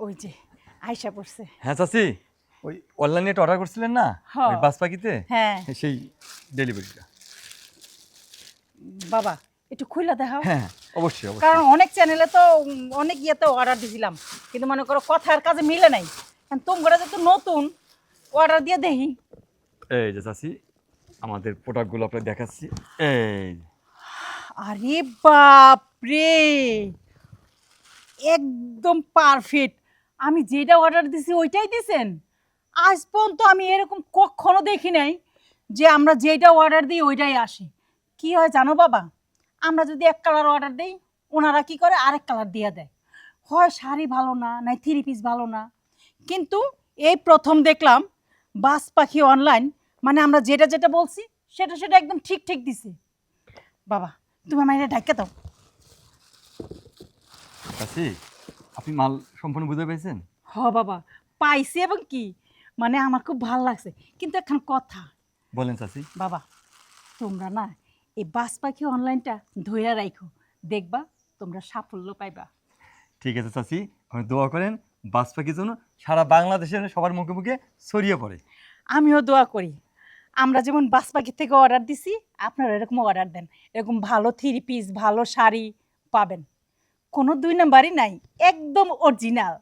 ওই যে আয়শা পড়ছে। হ্যাঁ চাচি, ওই অনলাইনে একটা অর্ডার করছিলেন না ওই বাস পাখিতে, হ্যাঁ সেই ডেলিভারিটা। বাবা একটু খুলে দেখাও। হ্যাঁ অবশ্যই কারণ অবশ্যই। অনেক চ্যানেলে তো অনেক ইয়েতে অর্ডার দিয়েছিলাম, কিন্তু মনে করো কথার কাজে মিলে নাই। তোমরা যেহেতু নতুন, অর্ডার দিয়ে দেখি। এই যে চাচি, আমাদের প্রোডাক্টগুলো আপনাকে দেখাচ্ছি। এই আরে বাপ রে, একদম পারফেক্ট। আমি যেটা অর্ডার দিছি ওইটাই দিছেন? আজ পর্যন্ত আমি এরকম কখনো দেখি নাই যে আমরা যেটা অর্ডার দিই ওইটাই আসে। কি হয় জানো বাবা, আমরা যদি এক কালার অর্ডার দিই, ওনারা কি করে আরেক কালার দিয়ে দেয়। হয় শাড়ি ভালো না, নাই থ্রি পিস ভালো না। কিন্তু এই প্রথম দেখলাম বাস পাখি অনলাইন, মানে আমরা যেটা যেটা বলছি সেটা সেটা একদম ঠিক ঠিক দিছে। বাবা তুমি আমার এটা ঢাকা দাও। চাচি, আপনি মাল সম্পূর্ণ বুঝতে পেরেছেন? হ বাবা পাইছি, এবং কি মানে আমার খুব ভালো লাগছে। কিন্তু এখন কথা বলেন চাচি। বাবা, তোমরা না এই বাস পাখি অনলাইনটা ধইরা রাখো, দেখবা তোমরা সাফল্য পাইবা। ঠিক আছে চাচি, আপনি দোয়া করেন বাস পাখির জন্য সারা বাংলাদেশের সবার মুখে মুখে ছড়িয়ে পড়ে। আমিও দোয়া করি আমরা যেমন বাস পাখি থেকে অর্ডার দিছি, আপনারা এরকম অর্ডার দেন, এরকম ভালো থ্রি পিস ভালো শাড়ি পাবেন। কোনো দুই নাম্বারই নাই, একদম অরিজিনাল।